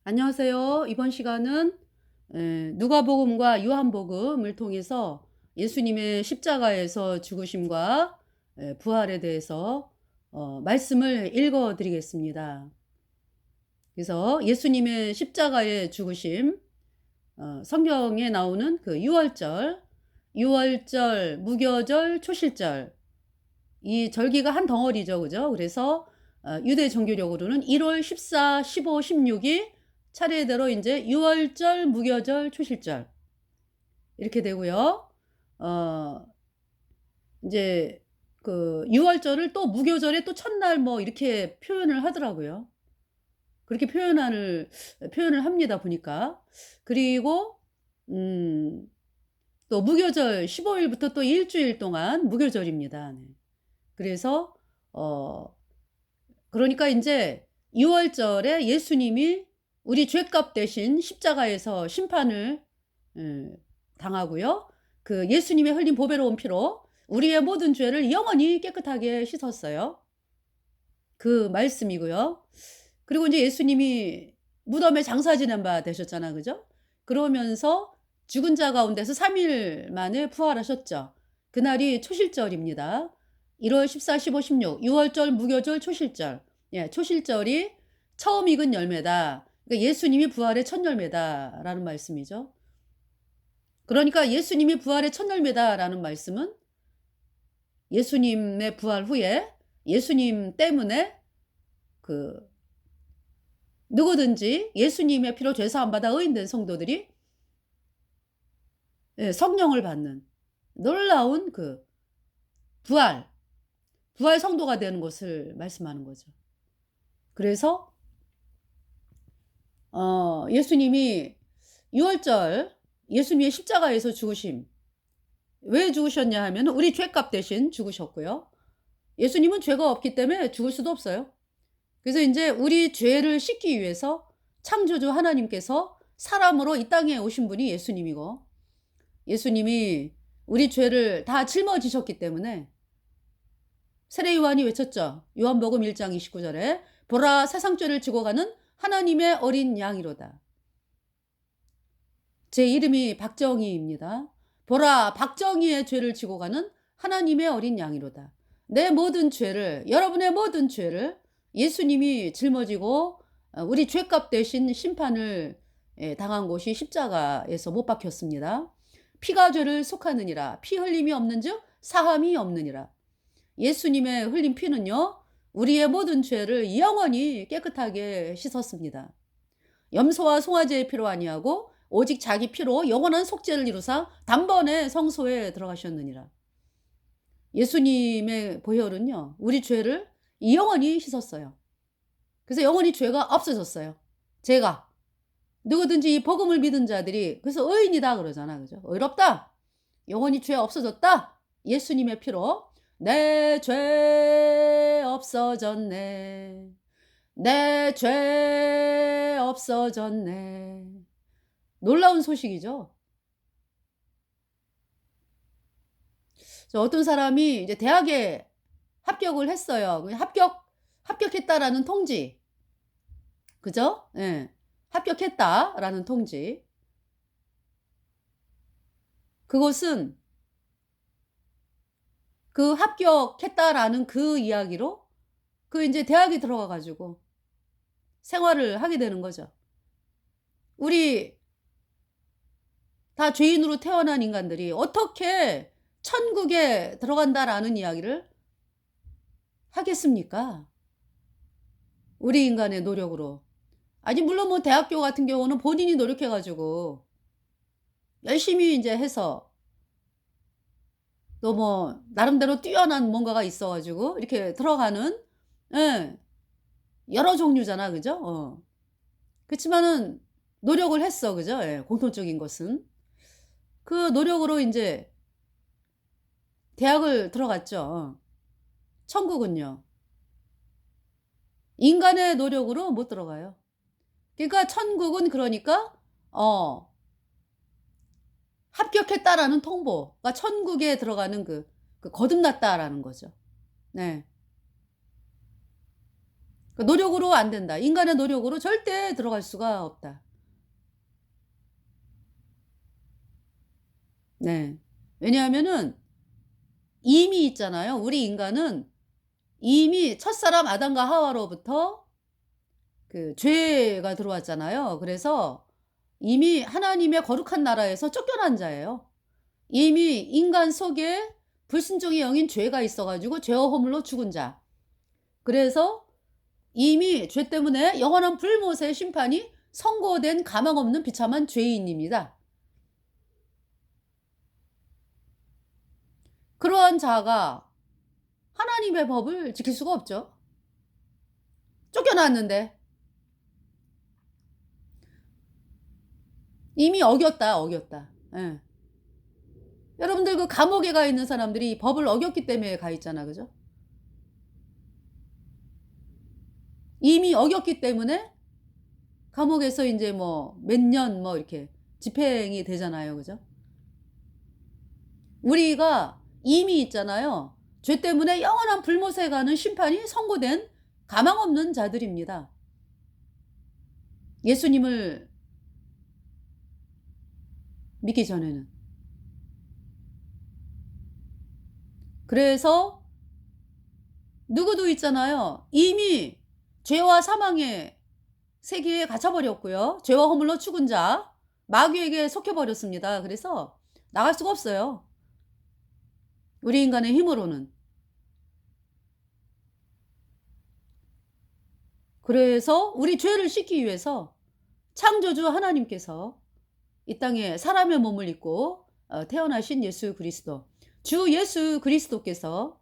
안녕하세요. 이번 시간은 누가복음과 요한복음을 통해서 예수님의 십자가에서 죽으심과 부활에 대해서 말씀을 읽어 드리겠습니다. 그래서 예수님의 십자가의 죽으심, 성경에 나오는 그 유월절, 무교절, 초실절, 이 절기가 한 덩어리죠. 그죠? 그래서 유대 종교력으로는 1월 14, 15, 16이 차례대로 이제 유월절, 무교절, 초실절 이렇게 되고요. 어 이제 그 유월절을 또 무교절의 또 첫날 뭐 이렇게 표현을 하더라고요. 그렇게 표현을 합니다 보니까. 그리고 음 또 무교절 15 일부터 또 일 주일 동안 무교절입니다. 네. 그래서 어 그러니까 인제 유월절에 예수님이 우리 죄값 대신 십자가에서 심판을 예 당하고요. 그 예수님의 흘린 보배로운 피로 우리의 모든 죄를 영원히 깨끗하게 씻었어요. 그 말씀이고요. 그리고 인제 예수님이 무덤에 장사 지낸 바 되셨잖아. 그죠? 그러면서 죽은 자 가운데서 3일 만에 부활하셨죠. 그날이 초실절입니다. 1월 14, 15, 16 유월절, 무교절, 초실절. 예 초실절이 처음 익은 열매다. 그러니까 예수님이 부활의 첫 열매다라는 말씀이죠. 그러니까 예수님이 부활의 첫 열매다라는 말씀은 예수님의 부활 후에 예수님 때문에 그 누구든지 예수님의 피로 죄 사함 받아 의인된 성도들이 예 성령을 받는 놀라운 그 부활, 부활 성도가 되는 것을 말씀하는 거죠. 그래서 예수님이 유월절 예수님의 십자가에서 죽으심 왜 죽으셨냐 하면 우리 죄값 대신 죽으셨고요. 예수님은 죄가 없기 때문에 죽을 수도 없어요. 그래서 인제 우리 죄를 씻기 위해서 창조주 하나님께서 사람으로 이 땅에 오신 분이 예수님이고 예수님이 우리 죄를 다 짊어지셨기 때문에 세례 요한이 외쳤죠. 요한복음 1장 29 절에 "보라 세상 죄를 지고 가는 하나님의 어린 양이로다." 제 이름이 박정희입니다. "보라 박정희의 죄를 지고 가는 하나님의 어린 양이로다." 내 모든 죄를 여러분의 모든 죄를 예수님이 짊어지고 우리 죄값 대신 심판을 당한 곳이 십자가에서 못 박혔습니다. "피가 죄를 속하느니라. 피 흘림이 없는즉 사함이 없느니라." 예수님의 흘린 피는요. 우리의 모든 죄를 영원히 깨끗하게 씻었습니다. 염소와 송아지의 피로 아니하고 오직 자기 피로 영원한 속죄를 이루사 단번에 성소에 들어가셨느니라. 예수님의 보혈은요. 우리 죄를 영원히 씻었어요. 그래서 영원히 죄가 없어졌어요. 죄가. 누구든지 이 복음을 믿은 자들이 그래서 의인이다 그러잖아. 그죠? 의롭다. 영원히 죄 없어졌다. 예수님의 피로 내 죄 없어졌네. 내 죄 없어졌네. 놀라운 소식이죠. 어떤 사람이 이제 대학에 합격을 했어요. 그 합격했다라는 통지. 그죠? 예. 합격했다라는 통지. 그것은 그 합격했다라는 그 이야기로 그 인제 대학에 들어가 가지고 생활을 하게 되는 거죠. 우리 다 죄인으로 태어난 인간들이 어떻게 천국에 들어간다라는 이야기를 하겠습니까? 우리 인간의 노력으로. 아니 물론 뭐 대학교 같은 경우는 본인이 노력해 가지고 열심히 인제 해서 또 뭐 나름대로 뛰어난 뭔가가 있어 가지고 이렇게 들어가는 예 여러 종류잖아. 그죠? 그치만은 노력을 했어. 그죠? 예 공통적인 것은. 그 노력으로 인제 대학을 들어갔죠. 천국은요. 인간의 노력으로 못 들어가요. 그러니까 천국은 그러니까 어 합격했다라는 통보가 천국에 들어가는 그 거듭났다라는 거죠. 네. 그 노력으로 안 된다. 인간의 노력으로 절대 들어갈 수가 없다. 네. 왜냐하면은 이미 있잖아요. 우리 인간은 이미 첫사람 아담과 하와로부터 그 죄가 들어왔잖아요. 그래서 이미 하나님의 거룩한 나라에서 쫓겨난 자예요. 이미 인간 속에 불순종의 영인 죄가 있어 가지고 죄와 허물로 죽은 자. 그래서 이미 죄 때문에 영원한 불못의 심판이 선고된 가망 없는 비참한 죄인입니다. 그러한 자가 하나님의 법을 지킬 수가 없죠. 쫓겨났는데 이미 어겼다, 어겼다. 예. 여러분들 그 감옥에 가 있는 사람들이 법을 어겼기 때문에 가 있잖아. 그죠? 이미 어겼기 때문에 감옥에서 인제 뭐 몇 년 뭐 이렇게 집행이 되잖아요. 그죠? 우리가 이미 있잖아요. 죄 때문에 영원한 불못에 가는 심판이 선고된 가망 없는 자들입니다. 예수님을 믿기 전에는. 그래서 누구도 있잖아요. 이미 죄와 사망의 세계에 갇혀 버렸고요. 죄와 허물로 죽은 자, 마귀에게 속해 버렸습니다. 그래서 나갈 수가 없어요. 우리 인간의 힘으로는. 그래서 우리 죄를 씻기 위해서 창조주 하나님께서 이 땅에 사람의 몸을 입고 태어나신 예수 그리스도, 주 예수 그리스도께서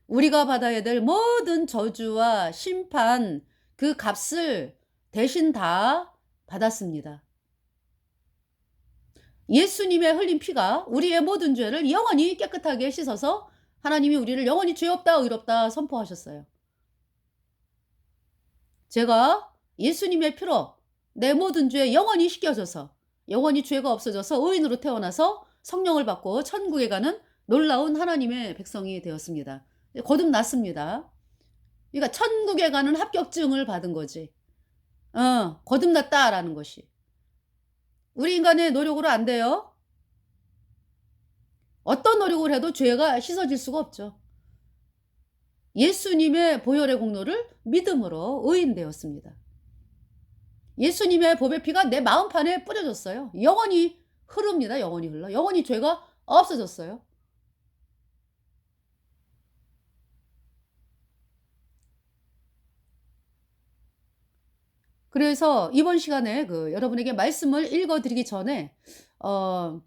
우리가 받아야 될 모든 저주와 심판 그 값을 대신 다 받았습니다. 예수님의 흘린 피가 우리의 모든 죄를 영원히 깨끗하게 씻어서 하나님이 우리를 영원히 죄 없다 의롭다 선포하셨어요. 제가 예수님의 피로 내 모든 죄 영원히 씻겨져서 영원히 죄가 없어져서 의인으로 태어나서 성령을 받고 천국에 가는 놀라운 하나님의 백성이 되었습니다. 거듭났습니다. 그러니까 천국에 가는 합격증을 받은 거지. 거듭났다라는 것이. 우리 인간의 노력으로 안 돼요. 어떤 노력을 해도 죄가 씻어질 수가 없죠. 예수님의 보혈의 공로를 믿음으로 의인되었습니다. 예수님의 보배 피가 내 마음판에 뿌려졌어요. 영원히 흐릅니다. 영원히 흘러. 영원히 죄가 없어졌어요. 그래서 이번 시간에 그 여러분에게 말씀을 읽어 드리기 전에 어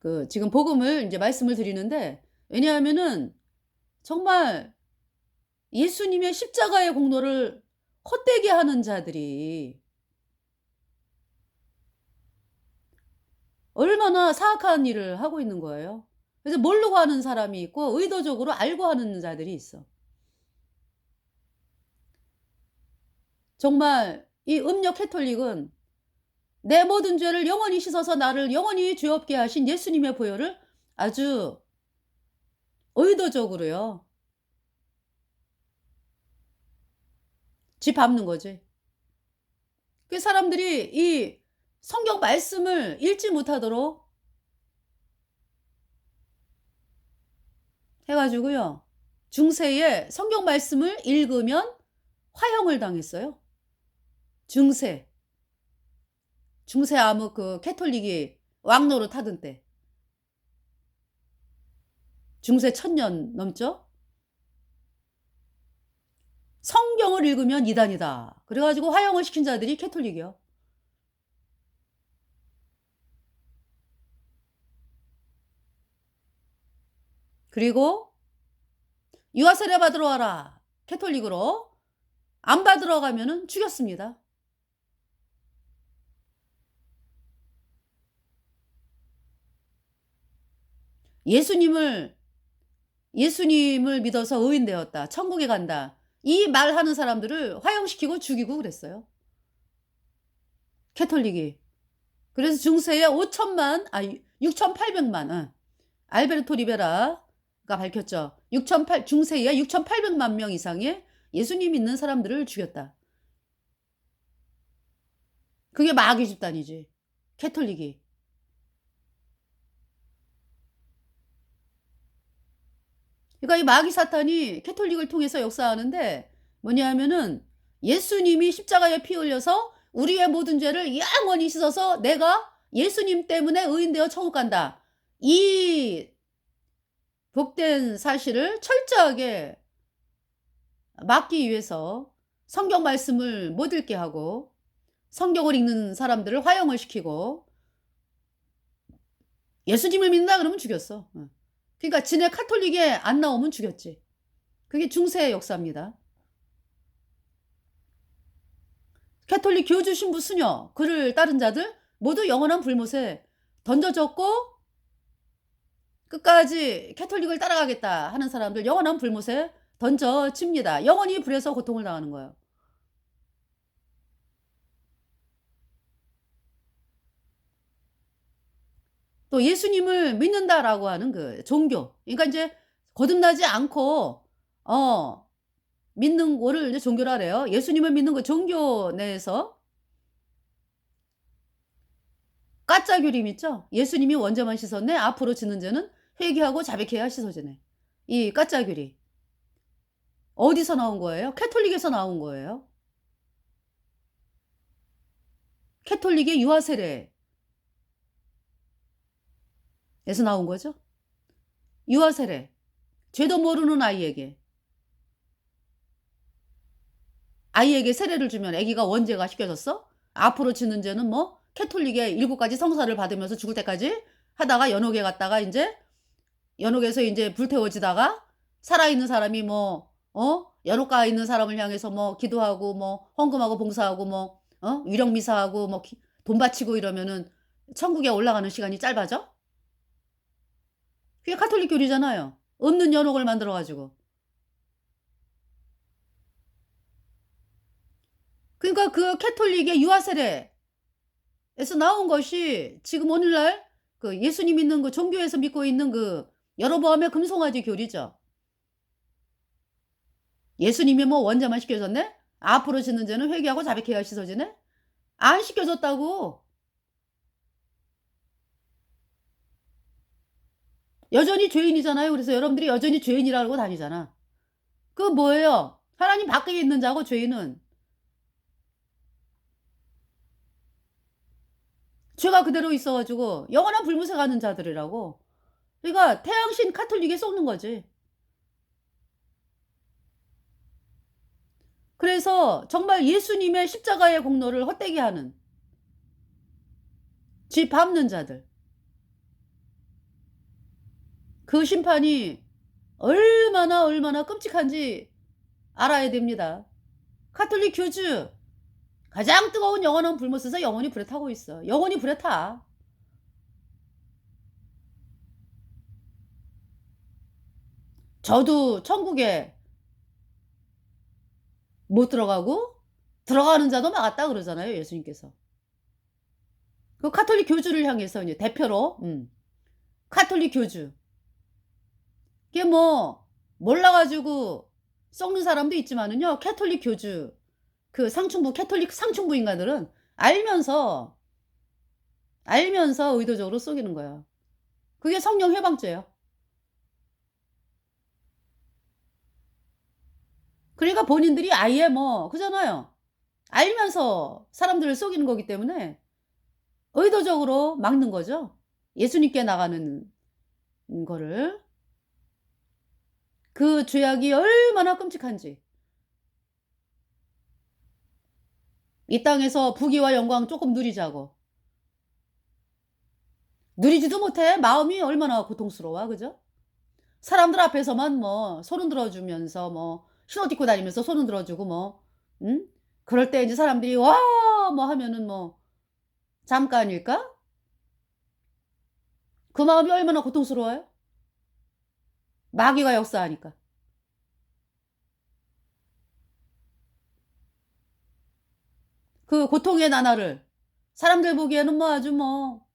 그 지금 복음을 이제 말씀을 드리는데, 왜냐하면은 정말 예수님의 십자가의 공로를 헛되게 하는 자들이 얼마나 사악한 일을 하고 있는 거예요. 그래서 모르고 하는 사람이 있고 의도적으로 알고 하는 자들이 있어. 정말 이 음력 캐톨릭은 내 모든 죄를 영원히 씻어서 나를 영원히 죄 없게 하신 예수님의 보혈을 아주 의도적으로요. 쥐밟는 거지. 그 사람들이 이 성경 말씀을 읽지 못하도록 해 가지고요. 중세에 성경 말씀을 읽으면 화형을 당했어요. 중세. 중세 암흑 그 캐톨릭이 왕노릇 하던 때. 중세 1000년 넘죠? 성경을 읽으면 이단이다. 그래 가지고 화형을 시킨 자들이 캐톨릭이요. 그리고 유아 세례 받으러 와라. 캐톨릭으로. 안 받으러 가면은 죽였습니다. 예수님을 믿어서 의인 되었다. 천국에 간다. 이 말하는 사람들을 화형시키고 죽이고 그랬어요. 캐톨릭이. 그래서 중세에 5천만 6,800만 알베르토 리베라 밝혔죠. 중세 이하 6,800만 명 이상의 예수님 믿는 사람들을 죽였다. 그게 마귀 집단이지. 캐톨릭이. 그러니까 이 마귀 사탄이 캐톨릭을 통해서 역사하는데 뭐냐면은 예수님이 십자가에 피 흘려서 우리의 모든 죄를 영원히 씻어서 내가 예수님 때문에 의인되어 천국 간다. 이 복된 사실을 철저하게 막기 위해서 성경 말씀을 못 읽게 하고 성경을 읽는 사람들을 화형을 시키고 예수님을 믿는다 그러면 죽였어. 그러니까 지네 카톨릭에 안 나오면 죽였지. 그게 중세의 역사입니다. 캐톨릭 교주 신부 수녀 그를 따른 자들 모두 영원한 불못에 던져졌고 끝까지 캐톨릭을 따라가겠다 하는 사람들 영원한 불못에 던져집니다. 영원히 불에서 고통을 당하는 거예요. 또 예수님을 믿는다라고 하는 그 종교. 그러니까 이제 거듭나지 않고 믿는 거를 이제 종교라 그래요. 예수님을 믿는 그 종교 내에서 가짜 교림 있죠? 예수님이 원죄만 씻었네. 앞으로 지는 죄는 회개하고 자백해야 씻어지네. 이 가짜 교리. 어디서 나온 거예요? 캐톨릭에서 나온 거예요. 캐톨릭의 유아 세례에서 나온 거죠. 유아 세례. 죄도 모르는 아이에게 세례를 주면 아기가 원죄가 시켜졌어? 앞으로 지는 죄는 뭐 캐톨릭의 7가지 성사를 받으면서 죽을 때까지 하다가 연옥에 갔다가 이제 연옥에서 이제 불태워지다가 살아있는 사람이 뭐 연옥가 있는 사람을 향해서 뭐 기도하고 뭐 헌금하고 봉사하고 뭐 위령 미사하고 뭐 돈 바치고 이러면은 천국에 올라가는 시간이 짧아져? 그게 카톨릭 교리잖아요. 없는 연옥을 만들어 가지고. 그러니까 그 캐톨릭의 유아 세례에서 나온 것이 지금 오늘날 그 예수님 믿는 그 종교에서 믿고 있는 그 여로보암의 금송아지 교리죠. 예수님이 뭐 원죄만 시켜줬네? 앞으로 짓는 죄는 회개하고 자백해야 씻어지네? 안 시켜줬다고. 여전히 죄인이잖아요. 그래서 여러분들이 여전히 죄인이라고 다니잖아. 그 뭐예요? 하나님 밖에 있는 자고 죄인은 죄가 그대로 있어가지고 영원한 불못에 가는 자들이라고. 그러니까 태양신 카톨릭에 속는 거지. 그래서 정말 예수님의 십자가의 공로를 헛되게 하는 쥐 밟는 자들. 그 심판이 얼마나 끔찍한지 알아야 됩니다. 카톨릭 교주 가장 뜨거운 영원한 불못에서 영원히 불에 타고 있어. 영원히 불에 타. 저도 천국에 못 들어가고 들어가는 자도 막았다 그러잖아요. 예수님께서. 그 카톨릭 교주를 향해서 이제 대표로 카톨릭 교주. 그게 뭐 몰라가지고 썩는 사람도 있지만은요. 캐톨릭 교주 그 상층부 캐톨릭 상층부 인간들은 알면서 의도적으로 속이는 거야. 그게 성령 해방죄예요. 그러니까 본인들이 아예 뭐 그잖아요. 알면서 사람들을 속이는 거기 때문에 의도적으로 막는 거죠. 예수님께 나가는 거를. 그 죄악이 얼마나 끔찍한지. 이 땅에서 부귀와 영광 조금 누리자고. 누리지도 못해. 마음이 얼마나 고통스러워. 그죠? 사람들 앞에서만 뭐 손 흔들어주면서 뭐 신옷 입고 다니면서 손 흔들어주고 뭐 그럴 때 이제 사람들이 와 뭐 하면은 뭐 잠깐일까? 그 마음이 얼마나 고통스러워요? 마귀가 역사하니까. 그 고통의 나날을 사람들 보기에는 뭐 아주 뭐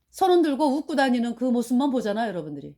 손 흔들고 웃고 다니는 그 모습만 보잖아요, 여러분들이.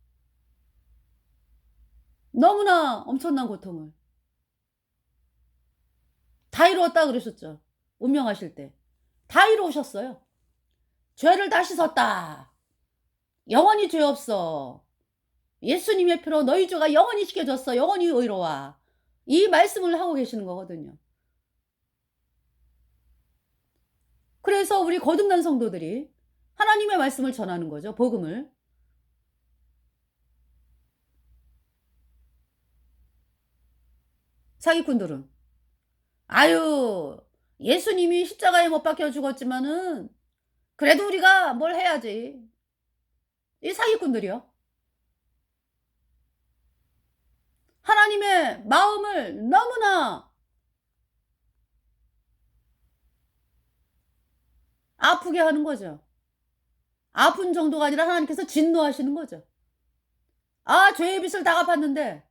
너무나 엄청난 고통을 다 이루었다 그러셨죠. 운명하실 때. 다 이루셨어요. 죄를 다 씻었다. 영원히 죄 없어. 예수님의 피로 너희 죄가 영원히 씻겨졌어. 영원히 의로워. 이 말씀을 하고 계시는 거거든요. 그래서 우리 거듭난 성도들이 하나님의 말씀을 전하는 거죠. 복음을. 사기꾼들은 아유 예수님이 십자가에 못 박혀 죽었지만은 그래도 우리가 뭘 해야지. 이 사기꾼들이요. 하나님의 마음을 너무나 아프게 하는 거죠. 아픈 정도가 아니라 하나님께서 진노하시는 거죠. 아 죄의 빚을 다 갚았는데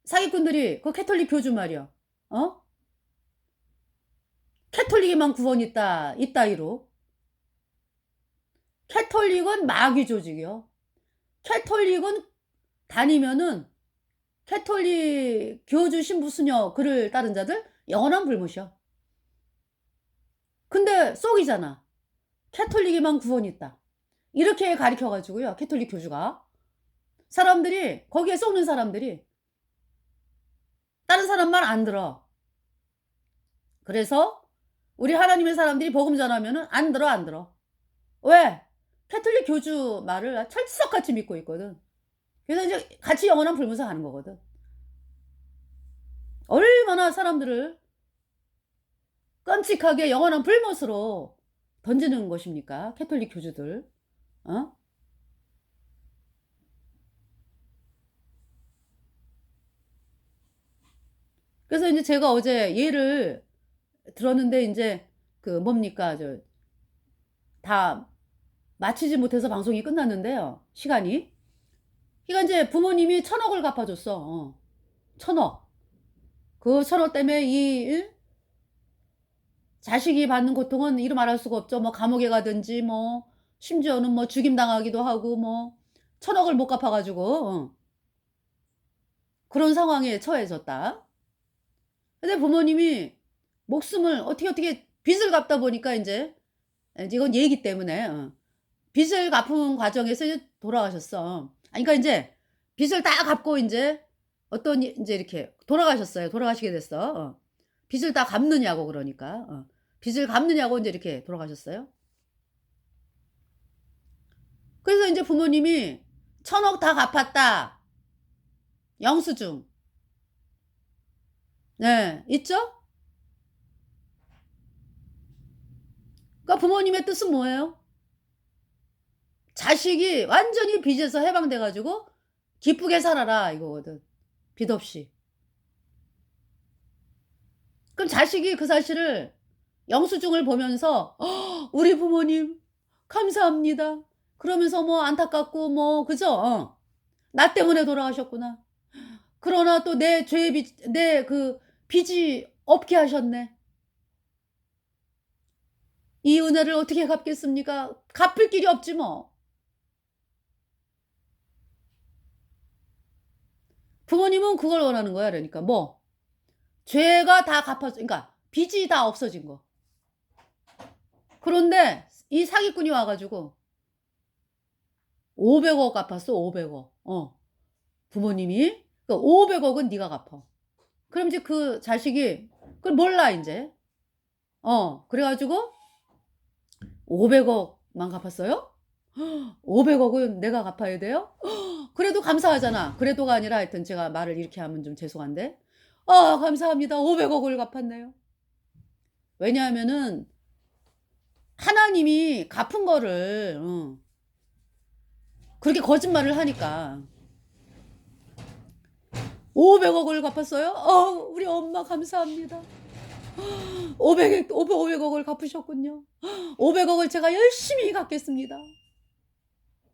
사기꾼들이 그 캐톨릭 교주 말이야. 캐톨릭에만 구원이 있다 이따위로. 캐톨릭은 마귀 조직이요. 캐톨릭은 다니면은 캐톨릭 교주 신부 수녀 그를 따른 자들 영원한 불못이요. 근데 속이잖아. 캐톨릭에만 구원이 있다. 이렇게 가르쳐 가지고요. 캐톨릭 교주가 사람들이 거기에 속는 사람들이 다른 사람 말 안 들어. 그래서 우리 하나님의 사람들이 복음 전하면은 안 들어. 왜? 캐톨릭 교주 말을 철석같이 믿고 있거든. 그래서 이제 같이 영원한 불못에 가는 거거든. 얼마나 사람들을 끔찍하게 영원한 불못으로 던지는 것입니까? 캐톨릭 교주들. 그래서 이제 제가 어제 예를 들었는데 이제 그 뭡니까? 다 마치지 못해서 방송이 끝났는데요. 시간이. 그러니까 이제 부모님이 1,000억을 갚아줬어. 1,000억. 그 1,000억 때문에 이 자식이 받는 고통은 이루 말할 수가 없죠. 뭐 감옥에 가든지 뭐 심지어는 뭐 죽임 당하기도 하고 뭐 1,000억을 못 갚아가지고 그런 상황에 처해졌다. 근데 부모님이 목숨을 어떻게 빚을 갚다 보니까 이제 이건 얘기 때문에 빚을 갚은 과정에서 이제 돌아가셨어. 그러니까 이제 빚을 다 갚고 이제 이제 이렇게 돌아가셨어요. 돌아가시게 됐어. 빚을 다 갚느냐고 그러니까 빚을 갚느냐고 이제 이렇게 돌아가셨어요. 그래서 이제 부모님이 1,000억 다 갚았다. 영수증. 네, 있죠? 그러니까 부모님의 뜻은 뭐예요? 자식이 완전히 빚에서 해방돼 가지고 기쁘게 살아라 이거거든. 빚 없이. 그럼 자식이 그 사실을 영수증을 보면서 우리 부모님 감사합니다. 그러면서 뭐 안타깝고 뭐 그죠? 나 때문에 돌아가셨구나. 그러나 또 내 죄의 빚, 내 그 빚이 없게 하셨네. 이 은혜를 어떻게 갚겠습니까? 갚을 길이 없지 뭐. 부모님은 그걸 원하는 거야. 그러니까 뭐 죄가 다 그러니까 빚이 다 없어진 거. 그런데 이 사기꾼이 와가지고 500억 갚았어. 500억. 부모님이 그 500억은 네가 갚아. 그럼 이제 그 자식이 그걸 몰라 이제. 그래가지고 500억만 갚았어요? 500억은 내가 갚아야 돼요? 그래도 감사하잖아. 그래도가 아니라 하여튼 제가 말을 이렇게 하면 좀 죄송한데. 감사합니다. 500억을 갚았네요. 왜냐하면은 하나님이 갚은 거를 그렇게 거짓말을 하니까 500억을 갚았어요? 우리 엄마 감사합니다. 500억을 갚으셨군요. 500억을 제가 열심히 갚겠습니다.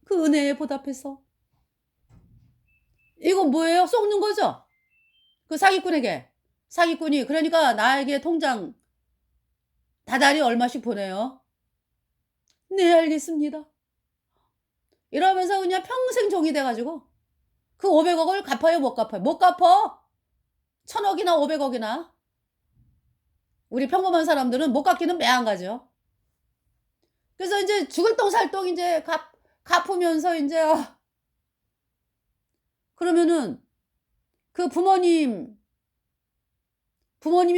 그 은혜에 보답해서. 이건 뭐예요? 속는 거죠? 그 사기꾼에게. 사기꾼이 그러니까 나에게 통장 다달이 얼마씩 보내요? 네 알겠습니다. 이러면서 그냥 평생 종이 돼가지고 그 500억을 갚아요, 못 갚아요? 못 갚어. 1000억이나 500억이나. 우리 평범한 사람들은 못 갚기는 매한가죠. 그래서 인제 죽을 똥 살 똥 인제 갚으면서 인제 그러면은 그 부모님이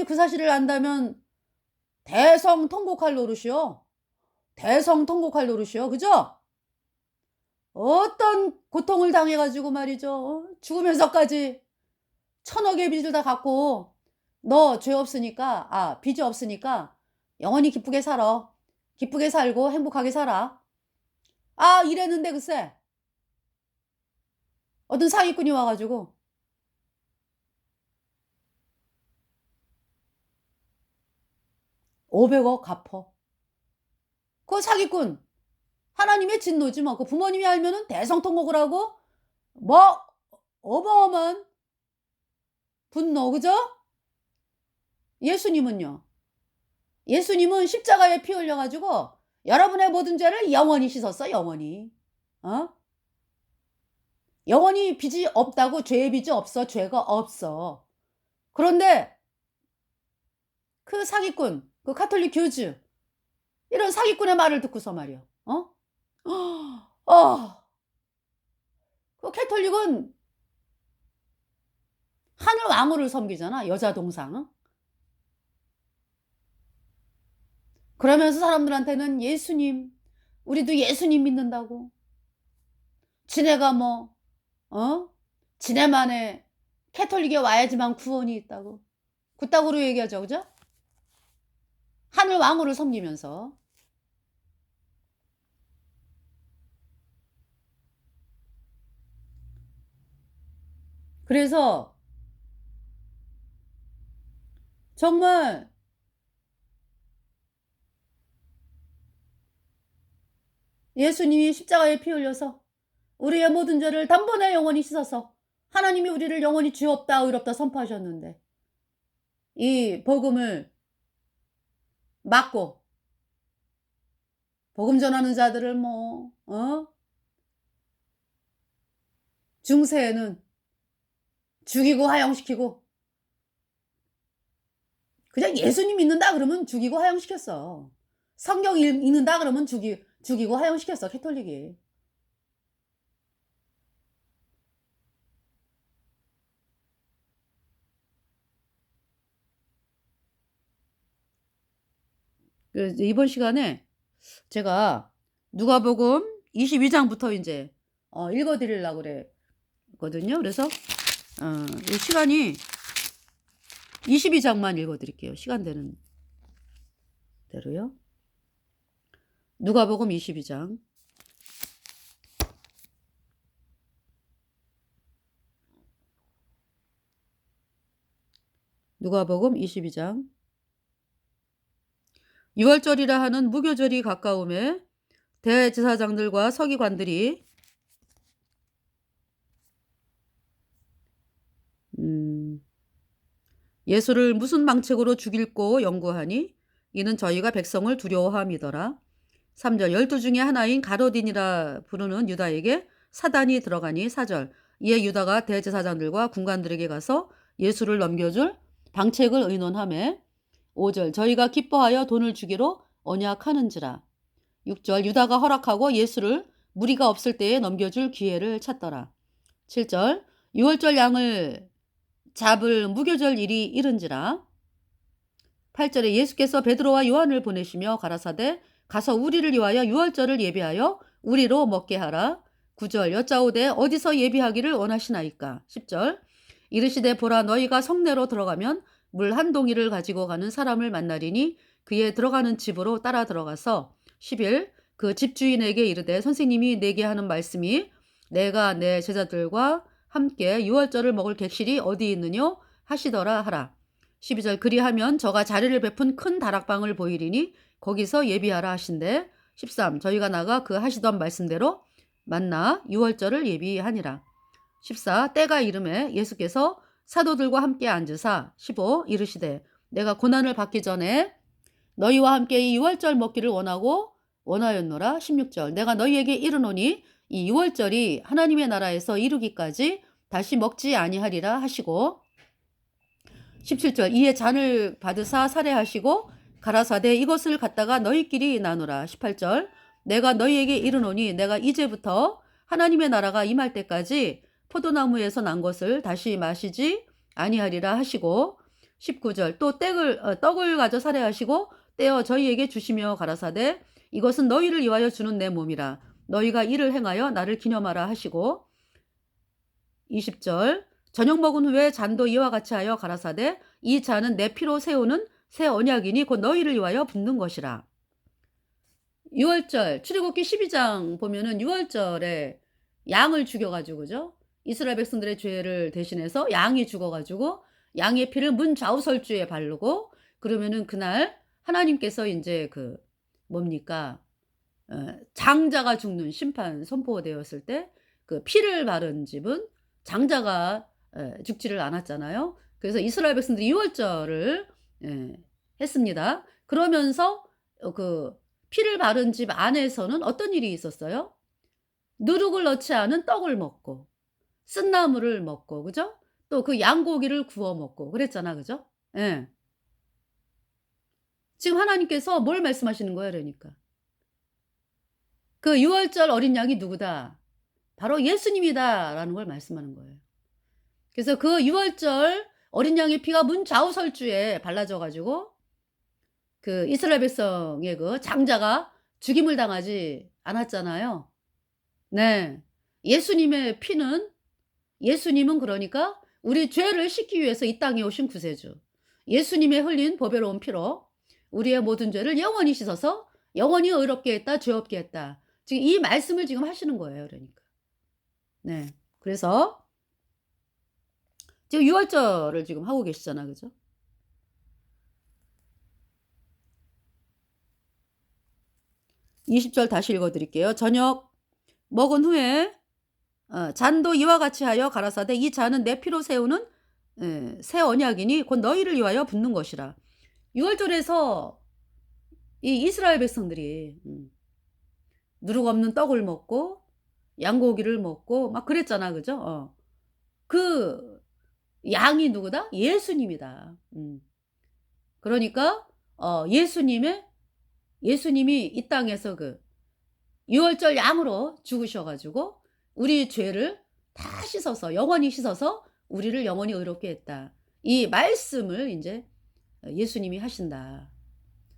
그 사실을 안다면 대성통곡할 노릇이요. 대성통곡할 노릇이요. 그죠? 어떤 고통을 당해 가지고 말이죠. 죽으면서까지 1000억의 빚을 다 갚고 "너 죄 없으니까 빚이 없으니까 영원히 기쁘게 살아. 기쁘게 살고 행복하게 살아." 이랬는데 글쎄 어떤 사기꾼이 와 가지고 500억 갚어. 그 사기꾼 하나님의 진노지 뭐. 그 부모님이 알면은 대성통곡을 하고 뭐 어마어마한 분노. 그죠? 예수님은요. 예수님은 십자가에 피 흘려 가지고 여러분의 모든 죄를 영원히 씻었어, 영원히. 어? 영원히 빚이 없다고. 죄의 빚이 없어. 죄가 없어. 그런데 그 사기꾼, 그 가톨릭 교주 이런 사기꾼의 말을 듣고서 말이야. 어. 그 캐톨릭은 하늘 왕후를 섬기잖아, 여자 동상. 그러면서 사람들한테는 예수님, 우리도 예수님 믿는다고. 지네가 뭐 지네만의 캐톨릭에 와야지만 구원이 있다고. 그따구로 얘기하죠. 그죠? 하늘 왕후를 섬기면서. 그래서 정말 예수님이 십자가에 피 흘려서 우리의 모든 죄를 단번에 영원히 씻어서 하나님이 우리를 영원히 죄 없다 의롭다 선포하셨는데 이 복음을 막고 복음 전하는 자들을 중세에는 죽이고 하형시키고 그냥 예수님 믿는다 그러면 죽이고 하형시켰어. 성경 읽는다 그러면 죽이고 하형시켰어, 캐톨릭이. 이번 시간에 제가 누가복음 22장부터 인제 읽어 드리려고 그랬거든요. 그래서 이 시간이 22장만 읽어 드릴게요. 시간 되는 대로요. 누가복음 22장. 누가복음 22장. 유월절이라 하는 무교절이 가까움에 대제사장들과 서기관들이 예수를 무슨 방책으로 죽일꼬 연구하니 이는 저희가 백성을 두려워함이더라. 3절 12 중에 하나인 가로딘이라 부르는 유다에게 사단이 들어가니 4절 이에 유다가 대제사장들과 군관들에게 가서 예수를 넘겨줄 방책을 의논하매 5절 저희가 기뻐하여 돈을 주기로 언약하는지라. 6절 유다가 허락하고 예수를 무리가 없을 때에 넘겨줄 기회를 찾더라. 7절 6월절 양을 잡을 무교절 일이 이른지라. 8절에 예수께서 베드로와 요한을 보내시며 가라사대 가서 우리를 위하여 유월절을 예비하여 우리로 먹게 하라. 9절 여짜오되 어디서 예비하기를 원하시나이까. 10절 이르시되 보라 너희가 성내로 들어가면 물 한 동이를 가지고 가는 사람을 만나리니 그의 들어가는 집으로 따라 들어가서 10일 그 집주인에게 이르되 선생님이 내게 하는 말씀이 내가 내 제자들과 함께 유월절을 먹을 객실이 어디 있느뇨 하시더라 하라. 12절 그리하면 저가 자리를 베푼 큰 다락방을 보이리니 거기서 예비하라 하신대. 13 저희가 나가 그 하시던 말씀대로 만나 유월절을 예비하니라. 14 때가 이름에 예수께서 사도들과 함께 앉으사 15 이르시되 내가 고난을 받기 전에 너희와 함께 이 유월절 먹기를 원하였노라. 16절 내가 너희에게 이르노니 이 유월절이 하나님의 나라에서 이루기까지 다시 먹지 아니하리라 하시고 17절 이에 잔을 받으사 살해하시고 가라사대 이것을 갖다가 너희끼리 나누라. 18절 내가 너희에게 이르노니 내가 이제부터 하나님의 나라가 임할 때까지 포도나무에서 난 것을 다시 마시지 아니하리라 하시고 19절 또 떡을 가져 살해하시고 떼어 저희에게 주시며 가라사대 이것은 너희를 위하여 주는 내 몸이라. 너희가 이를 행하여 나를 기념하라 하시고 20절 저녁 먹은 후에 잔도 이와 같이 하여 가라사대 이 잔은 내 피로 세우는 새 언약이니 곧 너희를 위하여 붓는 것이라. 6월절 출애굽기 12장 보면은 6월절에 양을 죽여가지고 그죠? 이스라엘 백성들의 죄를 대신해서 양이 죽어가지고 양의 피를 문 좌우설주에 바르고 그러면은 그날 하나님께서 이제 그 뭡니까 장자가 죽는 심판 선포되었을 때 그 피를 바른 집은 장자가 죽지를 않았잖아요. 그래서 이스라엘 백성들이 6월절을 했습니다. 그러면서 그 피를 바른 집 안에서는 어떤 일이 있었어요? 누룩을 넣지 않은 떡을 먹고 쓴나물을 먹고 그죠? 또 그 양고기를 구워 먹고 그랬잖아. 그죠? 예. 지금 하나님께서 뭘 말씀하시는 거예요, 그러니까. 그 6월절 어린 양이 누구다? 바로 예수님이다라는 걸 말씀하는 거예요. 그래서 그 6월절 어린 양의 피가 문 좌우설주에 발라져 가지고 그 이스라엘 백성의 그 장자가 죽임을 당하지 않았잖아요. 네. 예수님의 피는 예수님은 그러니까 우리 죄를 씻기 위해서 이 땅에 오신 구세주. 예수님의 흘린 보배로운 피로 우리의 모든 죄를 영원히 씻어서 영원히 의롭게 했다, 죄 없게 했다. 지금 이 말씀을 지금 하시는 거예요, 그러니까. 네. 그래서 지금 6월절을 지금 하고 계시잖아, 그죠? (20절) 다시 읽어드릴게요. 저녁 먹은 후에 잔도 이와 같이 하여 가라사대 이 잔은 내 피로 세우는 새 언약이니 곧 너희를 위하여 붓는 것이라. 6월절에서 이 이스라엘 백성들이 누룩 없는 떡을 먹고 양고기를 먹고 막 그랬잖아, 그죠? 그 양이 누구다? 예수님이다. 그러니까 예수님이 이 땅에서 그 6월절 양으로 죽으셔가지고 우리 죄를 다 씻어서 영원히 씻어서 우리를 영원히 의롭게 했다. 이 말씀을 이제 예수님이 하신다.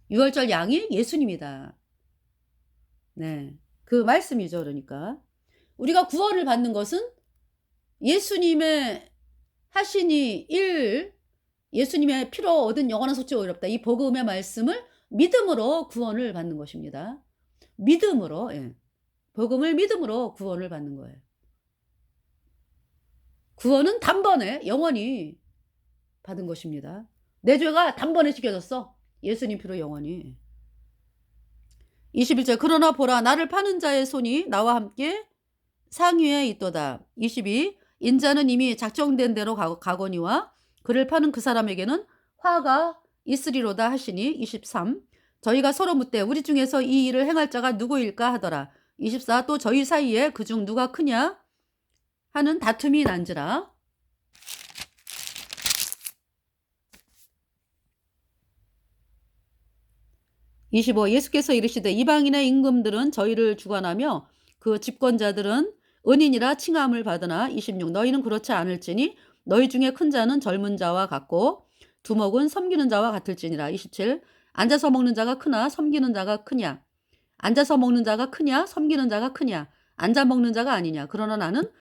6월절 양이 예수님이다. 네, 그 말씀이죠. 그러니까 우리가 구원을 받는 것은 예수님의 하시니 예수님의 피로 얻은 영원한 속죄가 의롭다. 이 복음의 말씀을 믿음으로 구원을 받는 것입니다. 믿음으로, 예. 복음을 믿음으로 구원을 받는 거예요. 구원은 단번에 영원히 받은 것입니다. 내 죄가 단번에 씻겨졌어. 예수님 피로 영원히. 21절 그러나 보라 나를 파는 자의 손이 나와 함께 상위에 있도다. 22 인자는 이미 작정된 대로 가거니와 그를 파는 그 사람에게는 화가 있으리로다 하시니 23 저희가 서로 묻되 우리 중에서 이 일을 행할 자가 누구일까 하더라. 24 또 저희 사이에 그중 누가 크냐 하는 다툼이 난지라. 25 예수께서 이르시되 이방인의 임금들은 저희를 주관하며 그 집권자들은 은인이라 칭함을 받으나 26 너희는 그렇지 않을지니 너희 중에 큰 자는 젊은 자와 같고 두목은 섬기는 자와 같을지니라. 27 앉아서 먹는 자가 크나 섬기는 자가 크냐 앉아서 먹는 자가 크냐 섬기는 자가 크냐 앉아 먹는 자가 아니냐 그러나 나는